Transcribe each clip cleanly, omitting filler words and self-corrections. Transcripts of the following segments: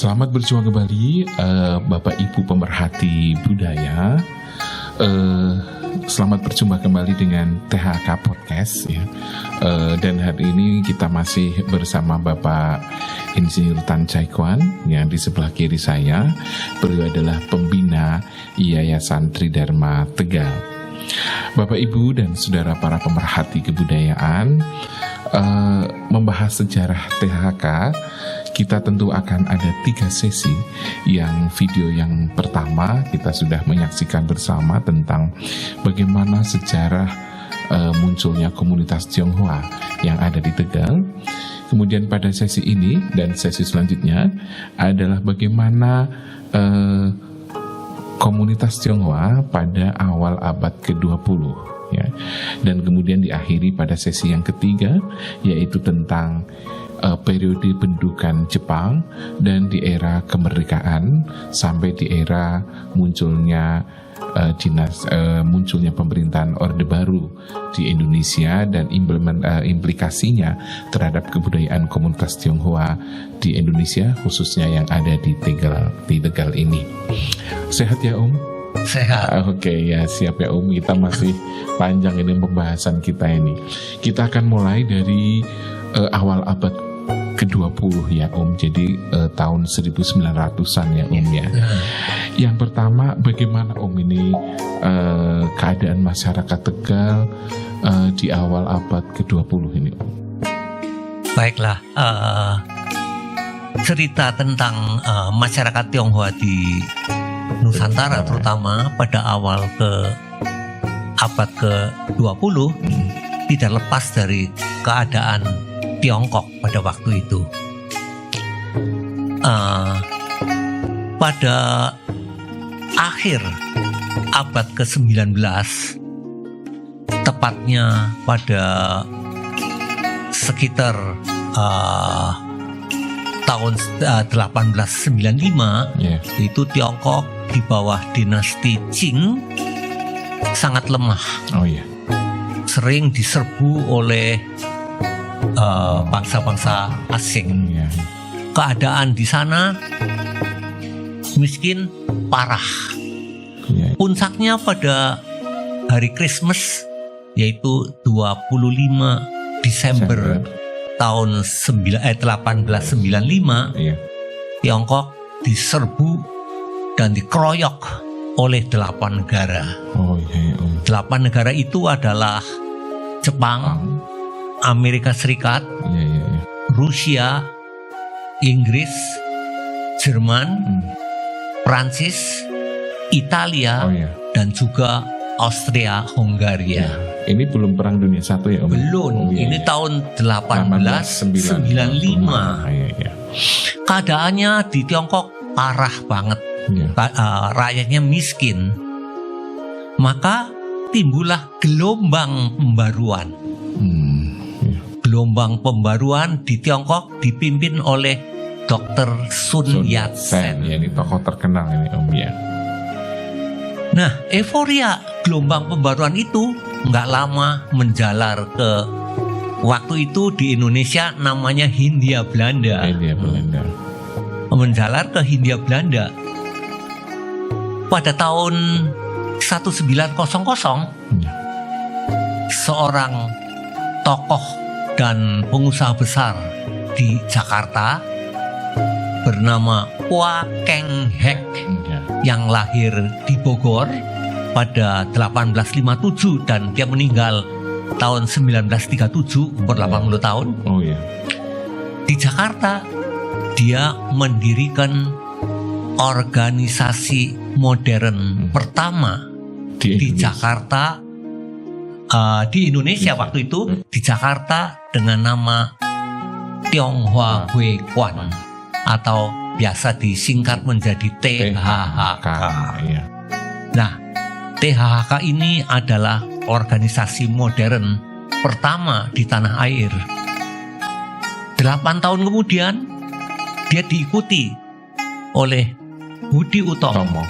Selamat berjumpa kembali Bapak Ibu pemerhati budaya. Selamat berjumpa kembali dengan THK Podcast ya. Dan hari ini kita masih bersama Bapak Insinyur Tan Chai Kwan yang di sebelah kiri saya. Beliau adalah pembina Yayasan Tridharma Tegal. Bapak Ibu dan saudara para pemerhati kebudayaan, membahas sejarah THK, kita tentu akan ada 3 sesi. Yang video yang pertama kita sudah menyaksikan bersama tentang bagaimana sejarah munculnya komunitas Tionghoa yang ada di Tegal. Kemudian pada sesi ini dan sesi selanjutnya adalah bagaimana komunitas Tionghoa pada awal abad ke-20 ya. Dan kemudian diakhiri pada sesi yang ketiga, yaitu tentang periode pendudukan Jepang dan di era kemerdekaan sampai di era munculnya munculnya pemerintahan Orde Baru di Indonesia dan implikasinya terhadap kebudayaan komunitas Tionghoa di Indonesia, khususnya yang ada di Tegal ini. Sehat ya Om? Sehat. Oke, ya siap ya Om. Kita masih panjang ini pembahasan kita ini. Kita akan mulai dari awal abad ke-20 ya Om. Jadi tahun 1900-an ya Om ya. Yang pertama, bagaimana Om ini keadaan masyarakat Tegal di awal abad ke-20 ini Om? Baiklah, cerita tentang masyarakat Tionghoa di Nusantara terutama pada awal abad ke-20 tidak lepas dari keadaan Tiongkok pada waktu itu. Pada akhir abad ke-19, tepatnya pada sekitar tahun 1895, itu Tiongkok di bawah dinasti Qing sangat lemah. Sering diserbu oleh bangsa-bangsa asing. Keadaan di sana miskin parah. Puncaknya pada hari Christmas, yaitu 25 Desember tahun 1895, Tiongkok diserbu dan dikeroyok oleh 8 negara. 8 negara itu adalah Jepang, Amerika Serikat, Rusia, Inggris, Jerman, Prancis, Italia, dan juga Austria Hongaria. Ini belum Perang Dunia I ya Om? Belum, ini tahun 1895. Keadaannya di Tiongkok parah banget. Rakyatnya miskin. Maka timbullah gelombang pembaruan. Gelombang pembaruan di Tiongkok dipimpin oleh Dr. Sun Yat-sen. Ini tokoh terkenal ini Om ya. Nah, euforia gelombang pembaruan itu nggak lama menjalar ke waktu itu di Indonesia namanya Hindia Belanda. Menjalar ke Hindia Belanda. Pada tahun 1900, seorang tokoh dan pengusaha besar di Jakarta bernama Hua Keng Hek yang lahir di Bogor pada 1857 dan dia meninggal tahun 1937, umur 80 tahun. Di Jakarta dia mendirikan organisasi modern pertama di Jakarta, di Indonesia waktu itu, di Jakarta dengan nama Tionghoa Hue Kwan atau biasa disingkat menjadi THHK. Nah, THHK ini adalah organisasi modern pertama di tanah air. 8 tahun kemudian dia diikuti oleh Budi Utomo.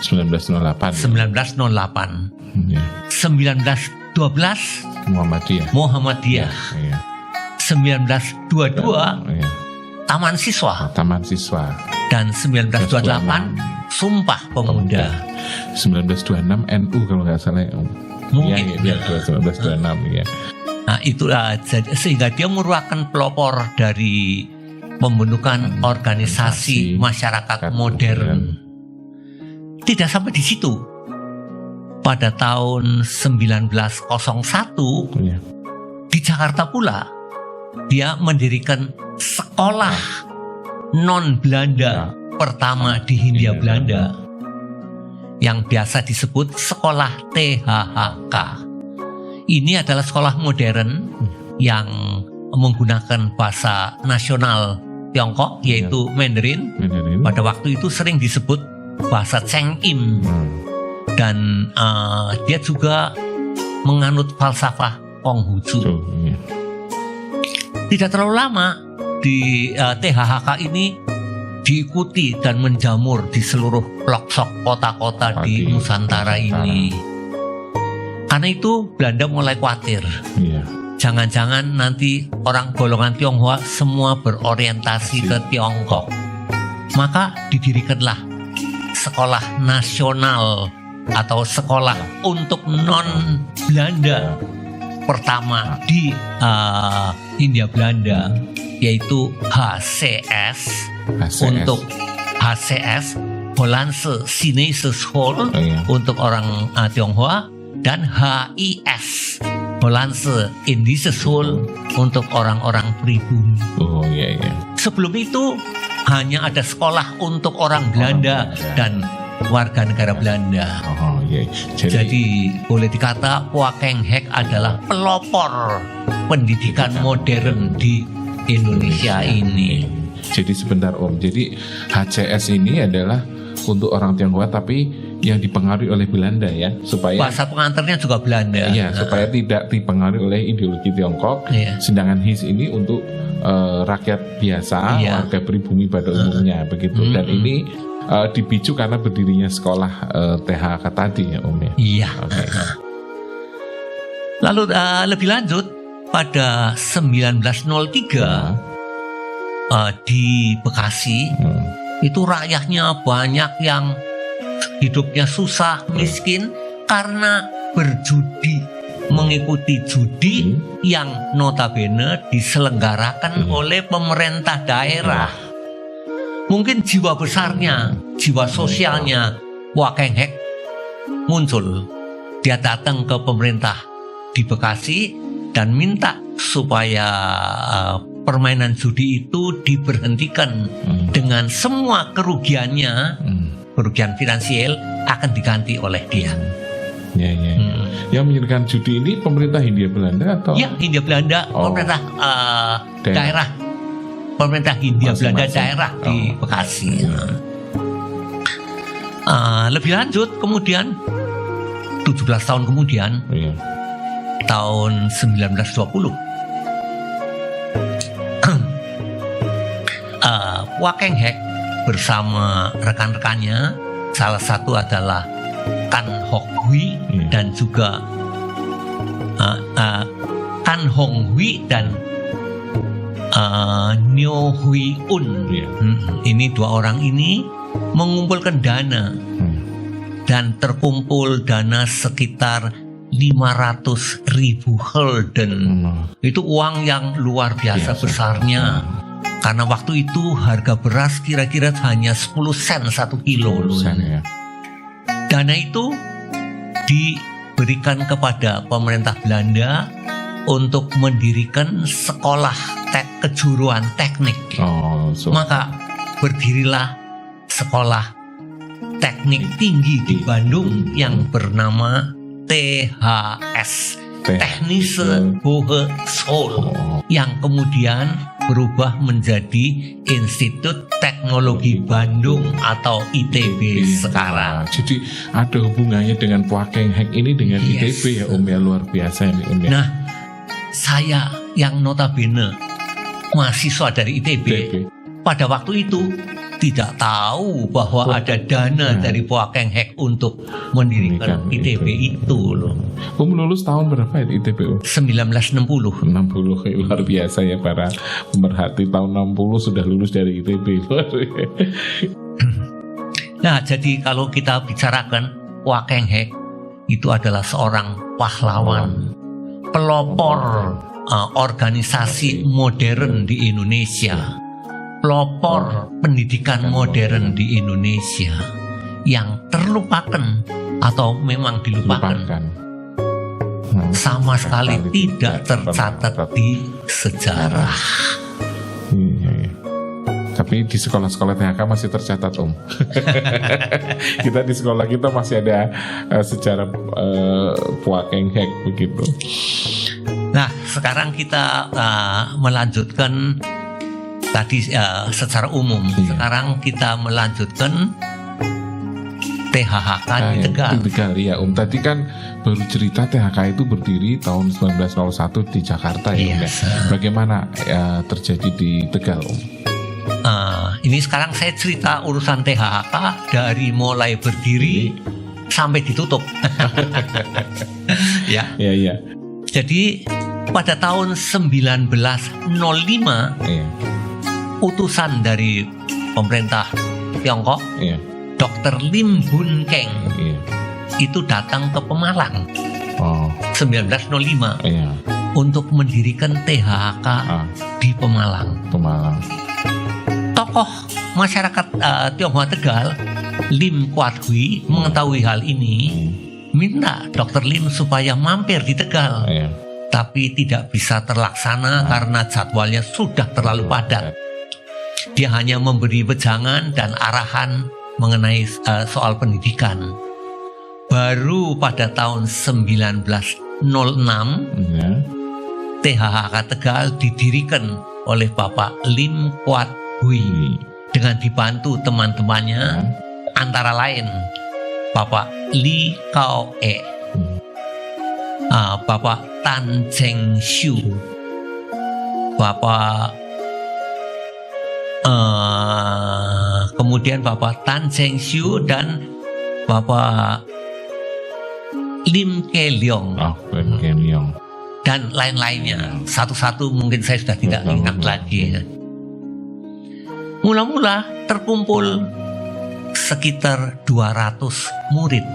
1908. 1912 Muhammadiyah. 1922 Taman Siswa. Dan 1928 Sumpah Pemuda. 1926 NU kalau nggak salah. Mungkin. Ya, 1926 ya. Nah itulah sehingga dia merupakan pelopor dari pembentukan organisasi masyarakat modern. Tidak sampai di situ. Pada tahun 1901 Ya. di Jakarta pula dia mendirikan sekolah non Belanda pertama di Hindia Belanda yang biasa disebut sekolah THHK. Ini adalah sekolah modern yang menggunakan bahasa nasional Tiongkok yaitu Mandarin. Pada waktu itu sering disebut bahasa Cheng Im. Dan dia juga menganut falsafah Konghucu. Tidak terlalu lama di THHK ini diikuti dan menjamur di seluruh pelosok kota-kota di Nusantara ini. Karena itu Belanda mulai khawatir. Jangan-jangan nanti orang golongan Tionghoa semua berorientasi ke Tiongkok. Maka didirikanlah sekolah nasional atau sekolah untuk non Belanda pertama di Hindia Belanda, yaitu HCS. Untuk HCS Hollandse Chinese School untuk orang Tionghoa, dan HIS Hollandse Indische School untuk orang-orang pribumi. Sebelum itu hanya ada sekolah untuk orang Belanda dan warga negara Belanda. Jadi boleh dikata Kwakeng Hek adalah pelopor pendidikan modern di Indonesia ini. Jadi sebentar Om, jadi HCS ini adalah untuk orang Tionghoa tapi yang dipengaruhi oleh Belanda ya, supaya bahasa pengantarnya juga Belanda. Iya, supaya tidak dipengaruhi oleh ideologi Tiongkok. Sedangkan HIS ini untuk rakyat biasa, warga pribumi pada umumnya begitu. Dan ini dipicu karena berdirinya sekolah THK tadi ya Om ya. Iya. Lalu lebih lanjut pada 1903 di Bekasi itu rakyatnya banyak yang hidupnya susah, miskin karena berjudi, mengikuti judi yang notabene diselenggarakan oleh pemerintah daerah. Mungkin jiwa besarnya, jiwa sosialnya Kwakeng Hek muncul. Dia datang ke pemerintah di Bekasi dan minta supaya permainan judi itu diberhentikan dengan semua kerugiannya, kerugian finansial akan diganti oleh dia. Yang menyediakan judi ini pemerintah Hindia Belanda atau? Ya, Hindia Belanda, pemerintah daerah. Pemerintah Hindia Belanda daerah di Bekasi. Lebih lanjut kemudian 17 tahun kemudian, tahun 1920 Kwakeng Hek bersama rekan-rekannya, salah satu adalah Kan Hok Hui dan juga Kan Hong Hui dan Nyo Hui Un. Ini dua orang ini mengumpulkan dana dan terkumpul dana sekitar 500.000 gulden. Itu uang yang luar biasa besarnya. Karena waktu itu harga beras kira-kira hanya 10 sen 1 kilo. Dana itu diberikan kepada pemerintah Belanda untuk mendirikan sekolah kejuruan teknik. Maka berdirilah sekolah teknik tinggi di Bandung yang bernama THS, Technische Hogeschool, yang kemudian berubah menjadi Institut Teknologi Bandung atau ITB sekarang. Jadi ada hubungannya dengan Kwakeng Hek ini dengan ITB ya Om ya, luar biasa ini Om ya. Nah, saya yang notabene mahasiswa dari ITB pada waktu itu tidak tahu bahwa ada dana dari Poa Keng Hek untuk mendirikan ITB itu loh. Lulus tahun berapa ya ITB? 1960. 60, luar biasa ya para pemerhati, tahun 60 sudah lulus dari ITB. Nah, jadi kalau kita bicarakan Poa Keng Hek itu adalah seorang pahlawan, pelopor organisasi modern di Indonesia, pelopor pendidikan modern di Indonesia yang terlupakan atau memang dilupakan. Sama sekali tidak tercatat di sejarah. Tapi di sekolah-sekolah THK masih tercatat, Om. Kita di sekolah kita masih ada sejarah Poa Keng Hek begitu. Nah, sekarang kita melanjutkan tadi secara umum. Sekarang kita melanjutkan THHK di Tegal. Di Tegal ya, Om. Tadi kan baru cerita THK itu berdiri tahun 1901 di Jakarta ya, Om. Bagaimana terjadi di Tegal, Om? Ini sekarang saya cerita urusan THHK dari mulai berdiri sampai ditutup. Ya. Jadi pada tahun 1905 utusan dari pemerintah Tiongkok, Dr. Lim Bun Keng itu datang ke Pemalang 1905 untuk mendirikan THHK di Pemalang. Tokoh masyarakat Tionghoa Tegal, Lim Kuat Hui, mengetahui hal ini, minta Dr. Lim supaya mampir di Tegal, tapi tidak bisa terlaksana karena jadwalnya sudah terlalu padat. Dia hanya memberi wejangan dan arahan mengenai soal pendidikan. Baru pada tahun 1906 THHK Tegal didirikan oleh Bapak Lim Kuat Hui dengan dibantu teman-temannya, antara lain Bapak Li Kao E, Bapak Tan Cheng Xiu, kemudian Bapak Tan Cheng Xiu dan Bapak Lim Ke Leong, dan lain-lainnya. Satu-satu mungkin saya sudah tidak ingat lagi. Mula-mula terkumpul sekitar 200 murid.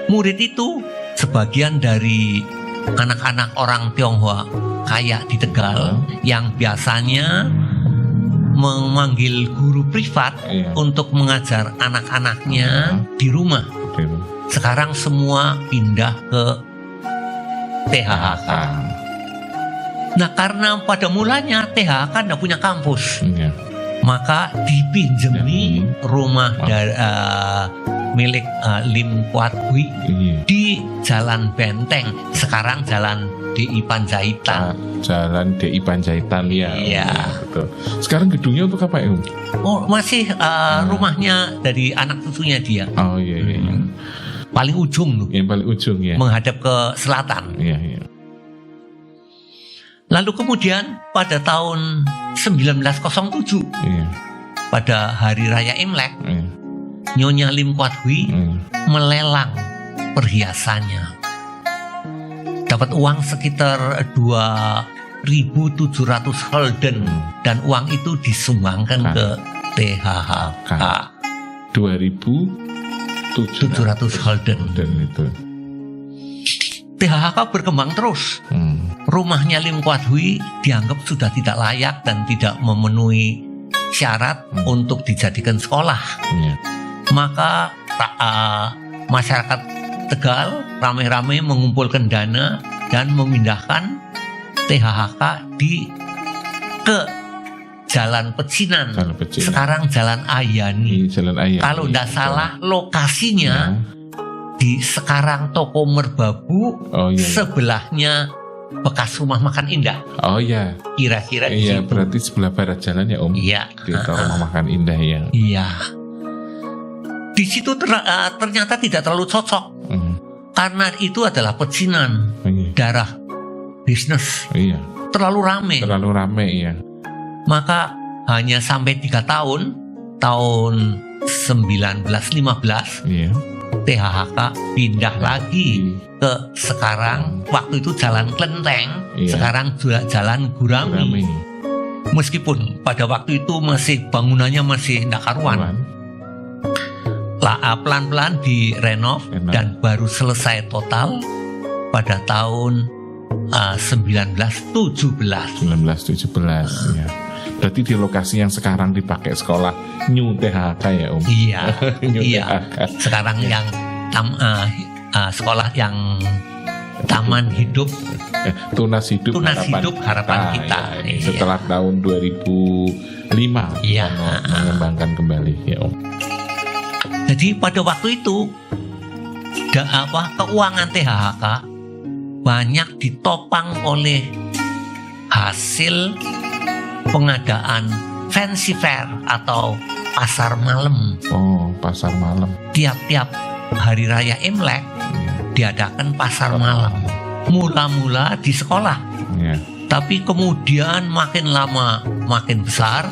Murid itu sebagian dari anak-anak orang Tionghoa kaya di Tegal yang biasanya memanggil guru privat untuk mengajar anak-anaknya di rumah. Sekarang semua pindah ke THHK. Nah, karena pada mulanya THHK tidak punya kampus, maka dipinjemi rumah dari milik Lim Kuat Hui di Jalan Benteng, sekarang Jalan DI Panjaitan. Jalan DI Panjaitan ya. Iya. Betul. Sekarang gedungnya untuk apa ya? Oh, masih rumahnya dari anak cucunya dia. Oh iya. Paling ujung tuh. Yang paling ujung ya. Menghadap ke selatan. Iya. Lalu kemudian pada tahun 1907 pada hari raya Imlek, Nyonya Lim Kuat Hui melelang perhiasannya. Dapat uang sekitar 2.700 gulden dan uang itu disumbangkan ke THHK. 2.700 gulden itu. THHK berkembang terus. Rumahnya Lim Kuat Hui dianggap sudah tidak layak dan tidak memenuhi syarat untuk dijadikan sekolah. Maka masyarakat Tegal ramai-ramai mengumpulkan dana dan memindahkan THHK ke Jalan Pecinan. Sekarang Jalan Ayani. Kalau tidak salah lokasinya di sekarang toko Merbabu, sebelahnya bekas rumah makan Indah. Oh iya. Kira-kira di situ. Berarti sebelah barat jalan ya, Om. Iya. Di rumah makan Indah ya. Iya. Di situ ternyata tidak terlalu cocok. Karena itu adalah pecinan, daerah bisnis. Iya. Terlalu ramai. Ya. Maka hanya sampai 3 tahun, tahun 1915 Iya. THHK pindah lagi ke sekarang, waktu itu Jalan Klenteng, Iya. sekarang Jalan Gurami. Rame. Meskipun pada waktu itu masih bangunannya masih tidak karuan, pelan-pelan direnov dan baru selesai total pada tahun 1917. 1917 ya. Berarti di lokasi yang sekarang dipakai sekolah New THK ya Om? Iya, New iya. THK. Sekarang yang sekolah yang Taman Hidup, Tunas Hidup Harapan Kita. Ya. Iya. Setelah tahun 2005 Iya. mengembangkan kembali ya Om. Jadi pada waktu itu keuangan THHK banyak ditopang oleh hasil pengadaan fancy fair atau pasar malam. Oh, pasar malam. Tiap-tiap hari raya Imlek Ya. diadakan pasar malam. Mula-mula di sekolah, Ya. tapi kemudian makin lama makin besar,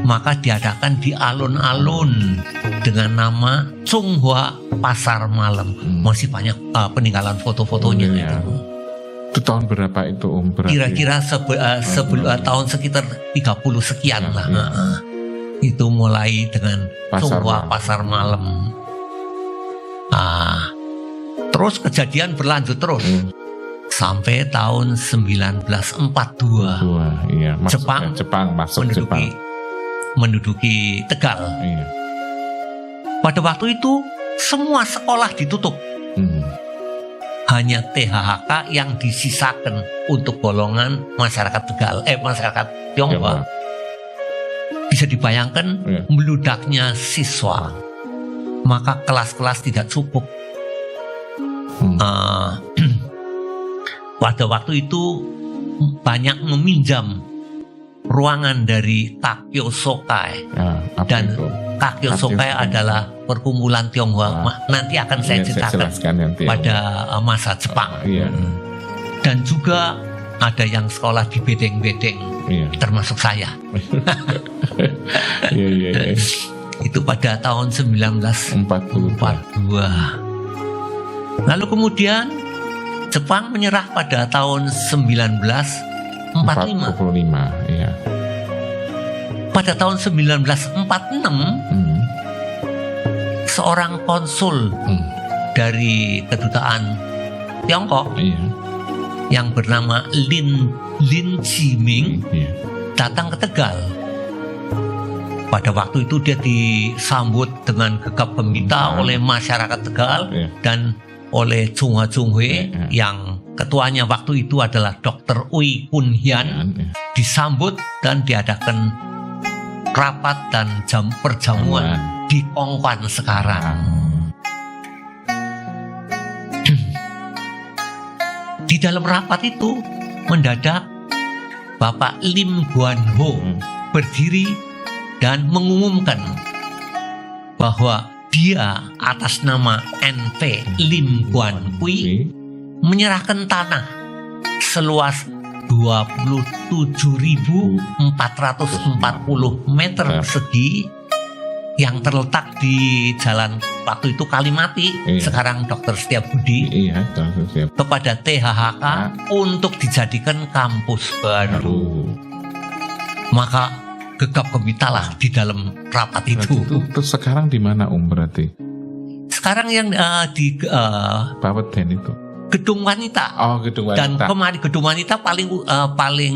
maka diadakan di alun-alun dengan nama Chonghua Pasar Malam. Masih banyak peninggalan foto-fotonya. Ya. Itu tahun berapa itu Om? Berarti? Kira-kira tahun sekitar 30 sekian Ya, lah. ya. Itu mulai dengan Pasar Chonghua malam. Pasar Malam. Terus kejadian berlanjut terus sampai tahun 1942. Iya. Jepang masuk Jepang. menduduki Tegal. Iya. Pada waktu itu semua sekolah ditutup. Hanya THHK yang disisakan untuk golongan masyarakat Tegal, masyarakat Tionghoa. Bisa dibayangkan meludaknya siswa. Maka kelas-kelas tidak cukup. Pada waktu itu banyak meminjam ruangan dari Kakyo Sokai. Dan Kakyo Sokai adalah perkumpulan Tionghoa. Nanti akan saya ceritakan nanti pada masa Jepang. Dan juga ada yang sekolah di bedeng-bedeng, termasuk saya. Itu pada tahun 1942. Lalu kemudian Jepang menyerah pada tahun 1945. Iya. Pada tahun 1946 seorang konsul dari kedutaan Tiongkok yang bernama Lin Jiming datang ke Tegal. Pada waktu itu dia disambut dengan gegap gempita oleh masyarakat Tegal dan oleh Chunghwa yang ketuanya waktu itu adalah Dr. Ui Kun Hian. Disambut dan diadakan rapat dan perjamuan di Kongkwan sekarang. Di dalam rapat itu mendadak Bapak Lim Guan Ho berdiri dan mengumumkan bahwa dia atas nama NP Lim Guan Kui menyerahkan tanah seluas 27.440 meter persegi yang terletak di jalan waktu itu Kalimati, sekarang Dr. Setiabudi, kepada THHK untuk dijadikan kampus baru. Maka gegap gempitalah di dalam rapat itu. Terus sekarang di mana berarti? Sekarang yang di Paweden itu. Gedung Wanita. Oh, Gedung Wanita. Dan kemarin Gedung Wanita paling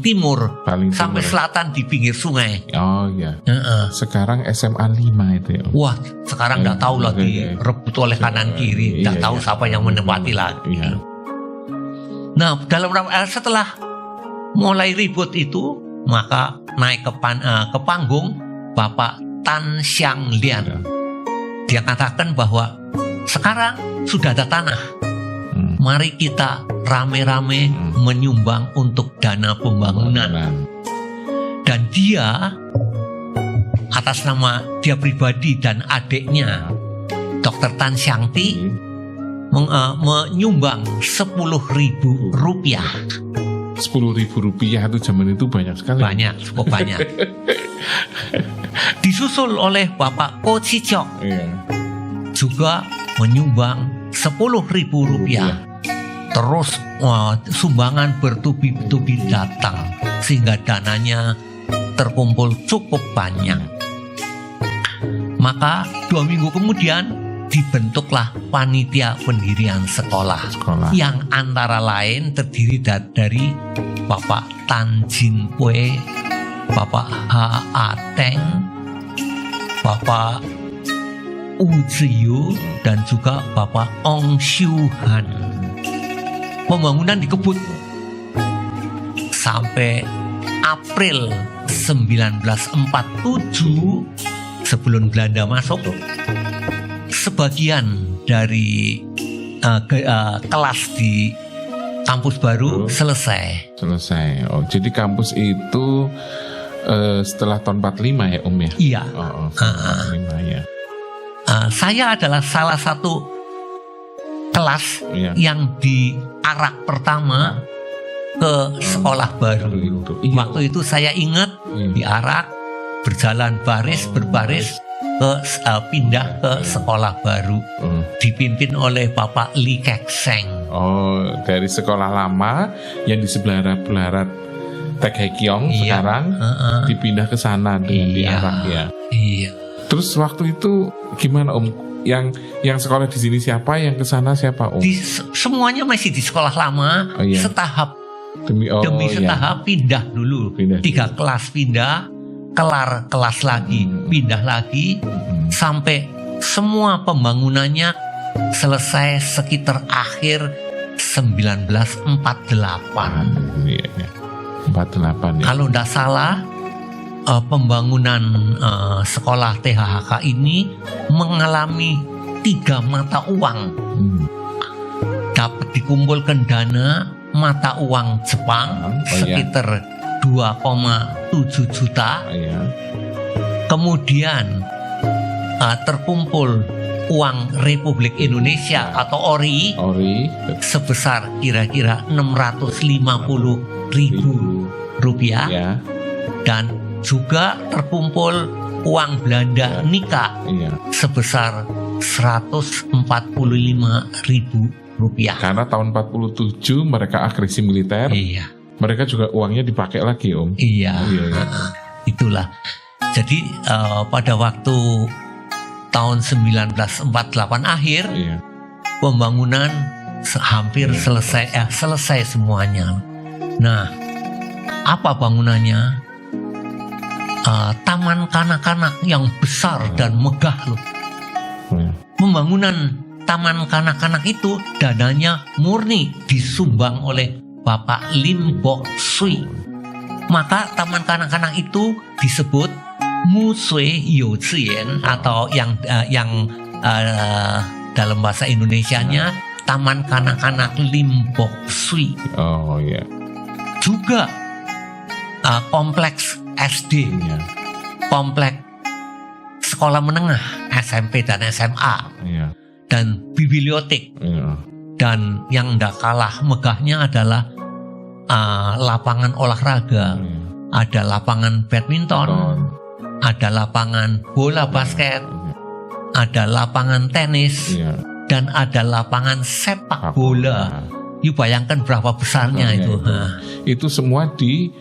timur, sampai selatan di pinggir sungai. Oh iya. Sekarang SMA 5 itu ya. Wah, sekarang nggak tahu lah direbut oleh kanan kiri. Nggak tahu siapa yang menempati lagi. Nah, setelah mulai ribut itu, maka naik ke panggung Bapak Tan Xiang Lian. Dia katakan bahwa sekarang sudah ada tanah. Mari kita rame-rame menyumbang untuk dana pembangunan. Dan dia atas nama dia pribadi dan adiknya Dr. Tan Xiang Ti menyumbang 10.000 rupiah Rp10.000 itu zaman itu banyak sekali. Banyak, cukup banyak. Disusul oleh Bapak Ko Ci-Chok, Iya. juga menyumbang Rp10.000. Terus sumbangan bertubi-tubi datang sehingga dananya terkumpul cukup banyak. Maka 2 minggu kemudian dibentuklah panitia pendirian sekolah. Yang antara lain terdiri dari Bapak Tan Jin Pue, Bapak Ha Ateng, Bapak U Ziyu, dan juga Bapak Ong Xiu Han. Pembangunan dikebut sampai April 1947 sebelum Belanda masuk. Sebagian dari kelas di kampus baru selesai. Oh, jadi kampus itu setelah tahun 45 ya, Om ya? Iya. 45 ya. Saya adalah salah satu kelas yang diarak pertama ke sekolah baru. Waktu itu saya ingat diarak, berjalan berbaris pindah ke sekolah baru, dipimpin oleh Bapak Li Kekseng. Oh, dari sekolah lama yang di sebelah barat Tek Hekiong sekarang dipindah ke sana dengan diarak ya. Iya. Terus waktu itu gimana, Om? Yang sekolah di sini siapa, yang ke sana siapa, Om? Semuanya masih di sekolah lama, setahap demi setahap pindah dulu. 3 kelas pindah, kelar kelas lagi, pindah lagi, sampai semua pembangunannya selesai sekitar akhir 1948. 48 ya. Kalau tidak salah, pembangunan sekolah THHK ini mengalami 3 mata uang. Dapat dikumpulkan dana mata uang Jepang sekitar 2,7 juta. Kemudian terkumpul uang Republik Indonesia atau ORI sebesar kira-kira 650.000 rupiah. Dan juga terkumpul uang Belanda Nika sebesar 145.000 rupiah. Karena tahun 47 mereka agresi militer. Mereka juga uangnya dipakai lagi, Om. Itulah. Jadi pada waktu tahun 1948 akhir, pembangunan hampir selesai semuanya. Nah, apa bangunannya? Taman kanak-kanak yang besar dan megah loh. Pembangunan taman kanak-kanak itu dananya murni disumbang oleh Bapak Lim Bok Sui. Maka taman kanak-kanak itu disebut Mu Sui Youziyan atau yang dalam bahasa Indonesianya Taman Kanak-kanak Lim Bok Sui. Juga kompleks SD, kompleks sekolah menengah SMP dan SMA, dan bibliotek. Dan yang tidak kalah megahnya adalah lapangan olahraga. Ada lapangan badminton, ada lapangan bola basket, ada lapangan tenis, dan ada lapangan sepak bola. You bayangkan berapa besarnya itu. Itu semua di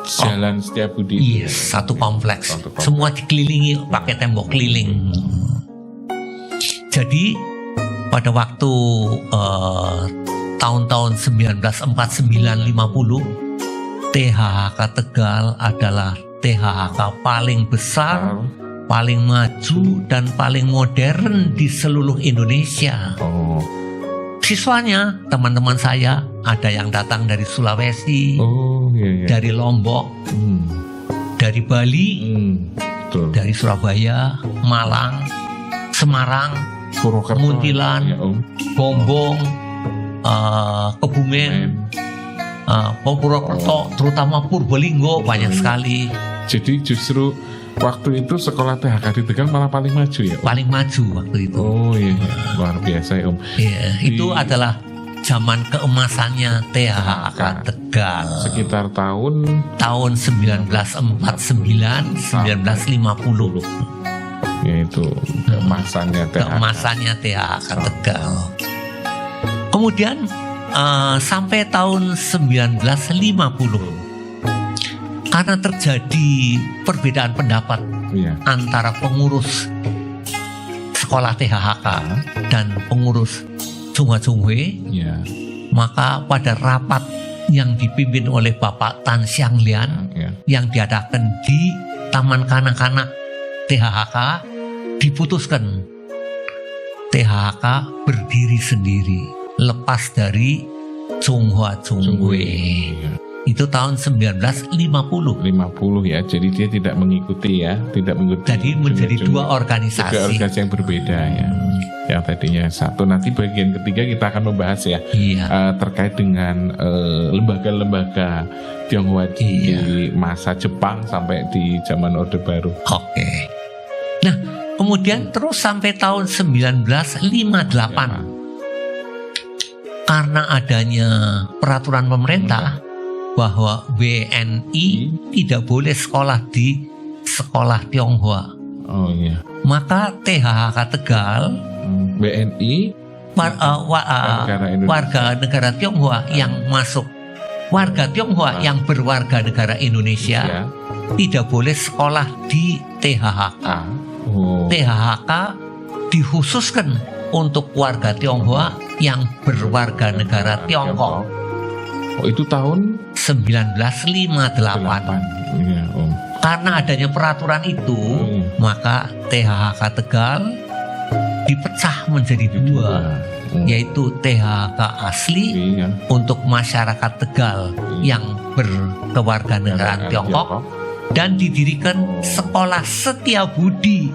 Jalan Setiabudi. Satu kompleks. Semua dikelilingi pakai tembok keliling. Jadi pada waktu tahun-tahun 1949-50, THHK Tegal adalah THHK paling besar, paling maju, dan paling modern di seluruh Indonesia. Siswanya, teman-teman saya, ada yang datang dari Sulawesi, dari Lombok, dari Bali, dari Surabaya, Malang, Semarang, Muntilan, Gombong, Kebumen, Purwokerto, terutama Purbolinggo, banyak sekali. Jadi justru waktu itu sekolah THK di Tegal malah paling maju ya, Om? Paling maju waktu itu. Luar biasa ya, Om. Itu adalah zaman keemasannya THHK Tegal. Sekitar tahun 1949 1950. yaitu keemasannya THHK Tegal. Kemudian sampai tahun 1950 karena terjadi perbedaan pendapat antara pengurus sekolah THHK dan pengurus Chunghwa-Chunghwe, maka pada rapat yang dipimpin oleh Bapak Tan Siang Lian yang diadakan di Taman Kanak-kanak THHK, diputuskan THHK berdiri sendiri, lepas dari Chunghwa-Chunghwe. Itu tahun 1950 ya. Jadi dia tidak mengikuti. Jadi menjadi dua organisasi yang berbeda ya. Yang tadinya satu. Nanti bagian ketiga kita akan membahas terkait dengan lembaga-lembaga Tionghoa di masa Jepang sampai di zaman Orde Baru. Oke. Nah, kemudian terus sampai tahun 1958 karena adanya peraturan pemerintah bahwa WNI tidak boleh sekolah di sekolah Tionghoa. Maka THHK Tegal, WNI, warga negara Tionghoa yang masuk, warga Tionghoa yang berwarga negara Indonesia tidak boleh sekolah di THHK. THHK dikhususkan untuk warga Tionghoa yang berwarga negara Tiongkok. Itu tahun 1958. Karena adanya peraturan itu, maka THHK Tegal dipecah menjadi dua, yaitu THHK asli untuk masyarakat Tegal yang berkewarganegaraan Tiongkok, dan didirikan sekolah Setia Budi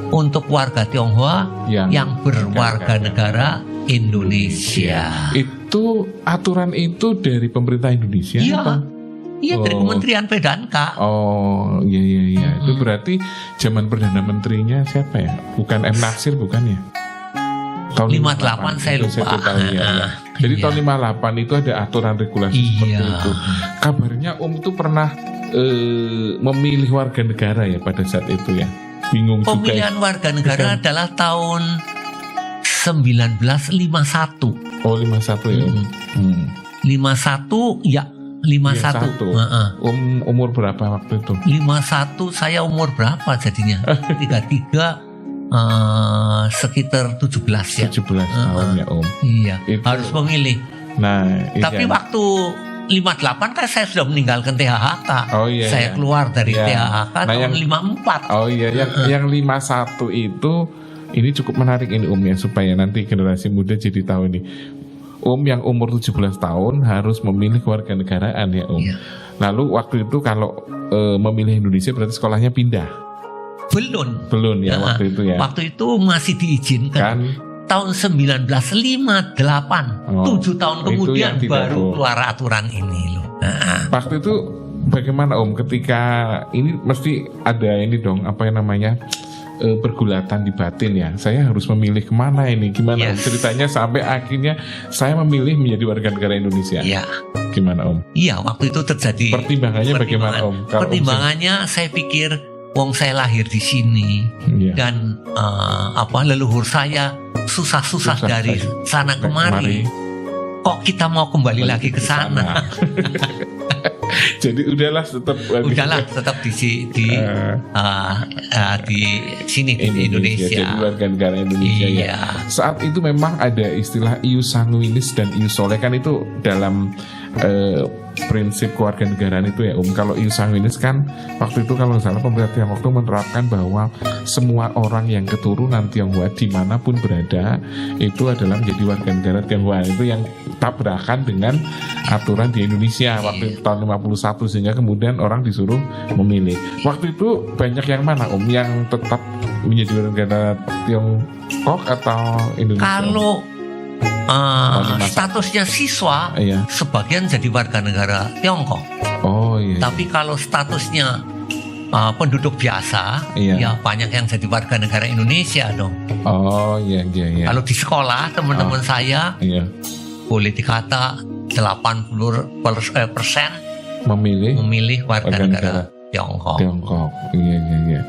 untuk warga Tionghoa yang berwarga negara Indonesia. Itu aturan itu dari pemerintah Indonesia? Iya, dari Kementerian PDANK. Iya. Itu berarti zaman Perdana Menterinya siapa ya? Bukan M. Natsir, bukan ya? Tahun 58 saya lupa. Jadi tahun 58 itu ada aturan regulasi seperti itu. Kabarnya itu pernah memilih warga negara ya pada saat itu ya. Bingung juga. Pemilihan warga negara adalah tahun 1951. 51 ya. 51 ya. 51. Umur berapa waktu itu? 51 saya umur berapa jadinya? 33 sekitar 17 ya. 17 tahun ya Om. Iya. Itu. Harus memilih. Tapi iya. waktu 58 kan saya sudah meninggalkan THHK. Saya keluar dari THHK tahun 54. Yang 51 itu ini cukup menarik ini Om ya, supaya nanti generasi muda jadi tahu ini. Om yang umur 17 tahun harus memilih kewarganegaraan ya Om. Lalu waktu itu kalau memilih Indonesia berarti sekolahnya pindah? Belum ya waktu itu ya. Waktu itu masih diizinkan. Tahun 1958, 7 tahun kemudian baru keluar aturan ini loh. Waktu itu bagaimana Om ketika ini mesti ada ini dong, apa yang namanya, pergulatan di batin ya. Saya harus memilih kemana ini, gimana Om ceritanya sampai akhirnya saya memilih menjadi warga negara Indonesia. Gimana Om? Iya, waktu itu terjadi. Pertimbangannya bagaimana Om? Pertimbangannya saya pikir, wong saya lahir di sini dan leluhur saya susah dari sana kemari. Kok kita mau kembali lagi ke sana? Jadi udahlah tetap di sini di Indonesia. Jadi warga negara Indonesia ya. Saat itu memang ada istilah ius sanguinis dan ius sole, kan itu dalam prinsip kewarganegaraan itu ya Om. Kalau ius sanguinis kan waktu itu kalau salah pemerintah Tiongkok itu menerapkan bahwa semua orang yang keturunan Tionghoa dimanapun berada itu adalah menjadi warga negara Tionghoa. Itu yang tabrakan dengan aturan di Indonesia waktu itu tahun 51, sehingga kemudian orang disuruh memilih. Waktu itu banyak yang mana Om yang tetap menjadi warga negara Tiongkok atau Indonesia? Kalau statusnya siswa, sebagian jadi warga negara Tiongkok. Tapi kalau statusnya penduduk biasa, ya banyak yang jadi warga negara Indonesia dong. Kalau di sekolah teman-teman saya boleh dikata 80% memilih warga negara Tiongkok. Iya.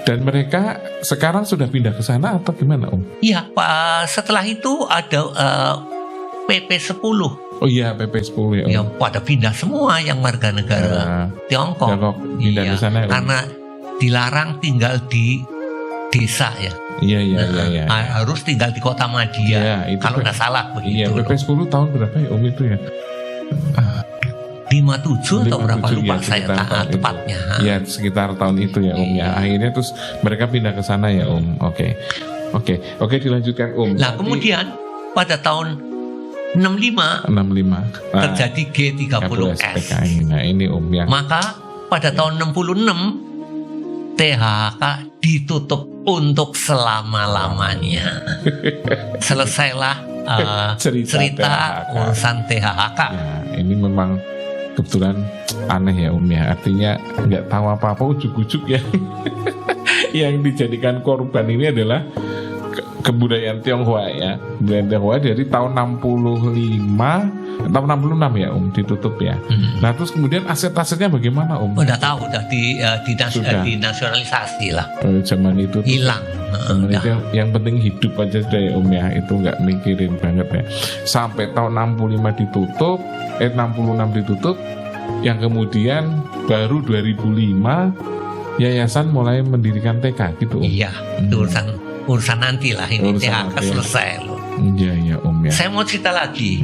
Dan mereka sekarang sudah pindah ke sana atau gimana, Om? Iya, Pak. Setelah itu ada PP 10. Oh iya, PP 10 ya, Om. Yang pada pindah semua yang warga negara Tiongkok. Pindah ke sana ya, Om. Karena dilarang tinggal di desa ya. Iya. Harus tinggal di kota Madia. Itu kalau nggak salah begitu. Iya, PP 10 tahun berapa ya, Om, itu ya? 57 atau berapa, lupa ya, saya tepatnya. Iya, sekitar tahun itu ya, Om ya. Akhirnya terus mereka pindah ke sana ya, Om. Oke, dilanjutkan, Om. Nah, kemudian pada tahun 65 terjadi G30S. PKI. Nah, ini, Om ya. Maka pada tahun 66 THK ditutup untuk selama-lamanya. Selesailah cerita urusan THK. Ya, ini memang kebetulan aneh ya, Om ya. Artinya nggak tahu apa-apa, ujuk-ujuk ya. Yang dijadikan korban ini adalah kebudayaan Tionghoa ya. Kebudayaan Tionghoa dari tahun 65, tahun 66 ya, Om, ditutup ya. Nah, terus kemudian aset-asetnya bagaimana, Om? Udah tahu, udah dinasionalisasi lah. Zaman itu hilang. Itu yang penting hidup aja sudah ya, Om ya. Itu nggak mikirin banget ya. Sampai tahun 65 ditutup, 66 ditutup, yang kemudian baru 2005 yayasan mulai mendirikan TK gitu, Om. Iya, itu urusan nanti lah, ini THK selesai loh. Iya, Om ya. Saya mau cerita lagi.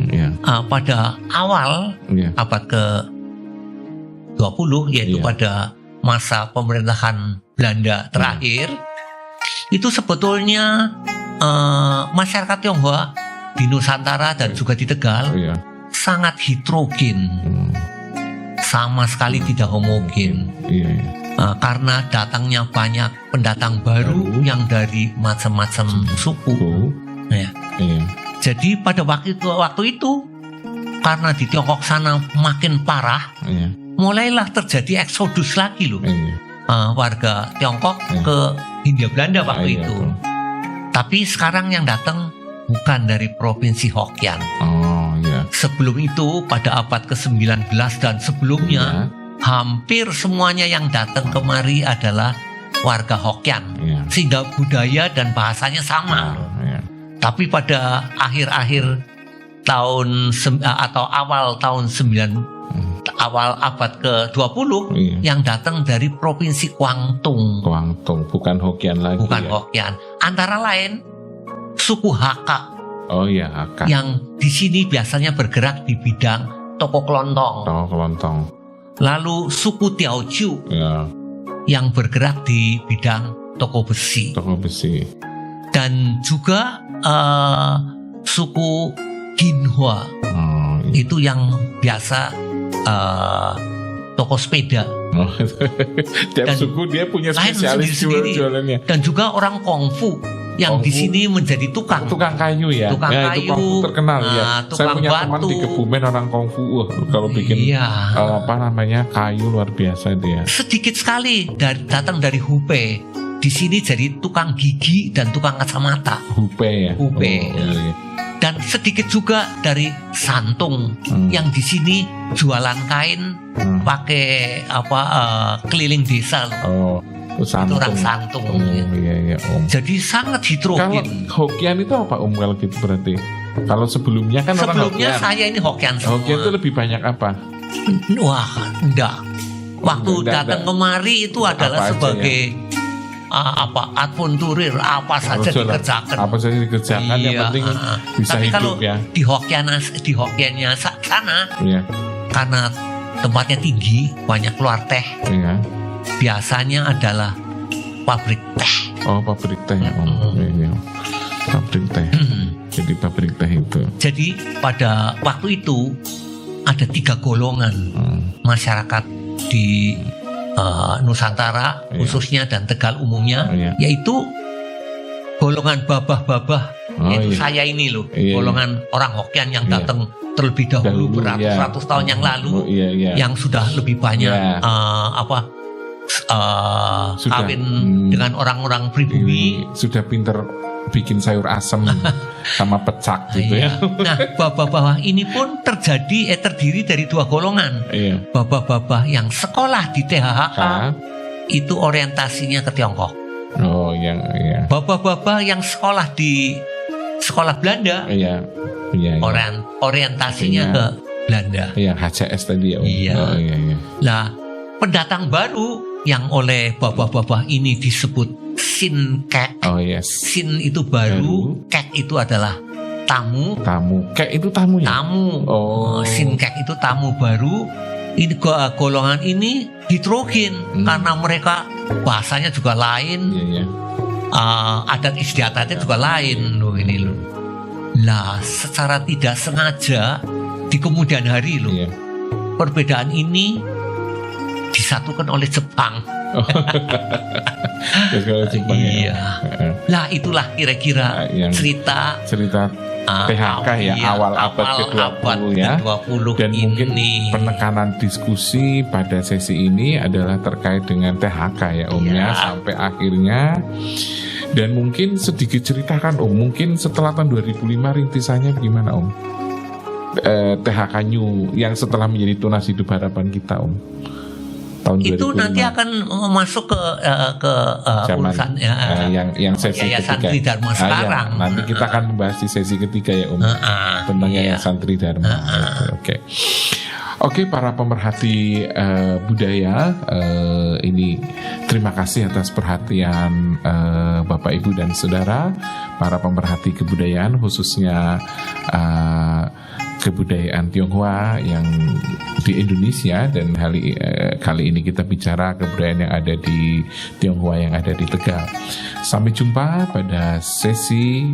Pada awal abad ke-20, yaitu pada masa pemerintahan Belanda terakhir, itu sebetulnya masyarakat Tionghoa di Nusantara dan juga di Tegal sangat heterogen, sama sekali tidak homogen. Karena datangnya banyak pendatang baru yang dari macam-macam suku. Jadi pada waktu itu karena di Tiongkok sana makin parah, mulailah terjadi eksodus lagi loh, warga Tiongkok ke Hindia Belanda waktu itu. Tapi sekarang yang datang bukan dari provinsi Hokkien. Sebelum itu pada abad ke-19 dan sebelumnya hampir semuanya yang datang kemari adalah warga Hokkien, sehingga budaya dan bahasanya sama. Tapi pada akhir-akhir tahun atau awal tahun awal abad ke-20 yang datang dari provinsi Guangdong, bukan Hokkien lagi. Bukan Hokkien. Antara lain suku Hakka. Hakka. Yang di sini biasanya bergerak di bidang toko kelontong. Lalu suku Teochew yang bergerak di bidang toko besi. Dan juga suku Ginhua itu yang biasa toko sepeda. Tiap suku dia punya spesialis jualannya. Dan juga orang Kungfu yang di sini menjadi tukang kayu ya. Tukang kayu itu Kungfu terkenal ya. Saya punya teman di Kebumen orang Kungfu. Kalau bikin kayu luar biasa dia. Sedikit sekali datang dari Hubei. Di sini jadi tukang gigi dan tukang kacamata. Hubei ya. Dan sedikit juga dari Santung yang di sini jualan kain pakai keliling desa loh. Itu orang Santung. Iya, Om. Jadi sangat heterogen. Kalau Hokkien itu apa, Om, kalau gitu berarti? Kalau sebelumnya kan orang Hokkien. Saya ini Hokkien semua. Hokkien itu lebih banyak apa? Wah, enggak. Waktu datang kemari itu adalah sebagai adventurir, apa saja dikerjakan. Yang penting bisa tapi hidup ya. Di Hokkiennya sana, karena tempatnya tinggi, banyak keluar teh. Biasanya adalah pabrik teh. Pabrik teh ya, Om. Pabrik teh. Jadi pabrik teh itu. Jadi pada waktu itu ada 3 golongan masyarakat di Nusantara khususnya dan Tegal umumnya, yaitu golongan babah-babah, yaitu saya ini loh, golongan orang Hokkien yang datang terlebih dahulu beratus-ratus tahun yang lalu, yang sudah lebih banyak kawin dengan orang-orang pribumi. Sudah pinter bikin sayur asem sama pecak gitu ya. Nah, babah-babah ini pun terdiri dari dua golongan. Babah-babah yang sekolah di THHK itu orientasinya ke Tiongkok. Oh, iya. Babah-babah yang sekolah di sekolah Belanda. Orientasinya ke Belanda. Iya, HCS tadi ya. Iya. Oh, iya. Nah, pendatang baru yang oleh babah-babah ini disebut Sin Kek. Oh yes. Sin itu baru, Kek itu adalah tamu. Kek itu tamunya. Tamu. Oh. Sin Kek itu tamu baru. Ini golongan ini heterogen karena mereka bahasanya juga lain. Iya. Adat istiadatnya juga lain loh ini loh. Lah, secara tidak sengaja di kemudian hari loh. Iya. Perbedaan ini disatukan oleh Jepang. Jepang iya. Lah itulah kira-kira cerita THK awal abad ke-20 ya. Dan ini. Mungkin penekanan diskusi pada sesi ini adalah terkait dengan THK ya Om ya, sampai akhirnya. Dan mungkin sedikit ceritakan Om, mungkin setelah tahun 2005 rintisannya gimana Om? THK New yang setelah menjadi Tunas Hidup Harapan kita Om. Tahun itu 2005. nanti akan masuk ke urusan yang sesi Yayasan ketiga. Tridharma sekarang. Nanti kita akan membahas di sesi ketiga ya Om tentang Yayasan Tridharma. Oke, para pemerhati budaya, ini terima kasih atas perhatian Bapak Ibu dan Saudara, para pemerhati kebudayaan khususnya kebudayaan Tionghoa yang di Indonesia, dan kali ini kita bicara kebudayaan yang ada di Tionghoa yang ada di Tegal. Sampai jumpa pada sesi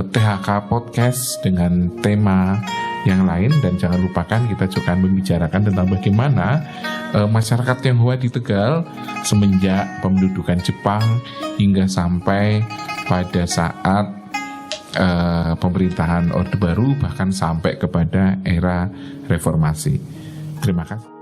THK Podcast dengan tema yang lain, dan jangan lupakan kita juga akan membicarakan tentang bagaimana masyarakat Tionghoa di Tegal semenjak pendudukan Jepang hingga sampai pada saat pemerintahan Orde Baru, bahkan sampai kepada era reformasi. Terima kasih.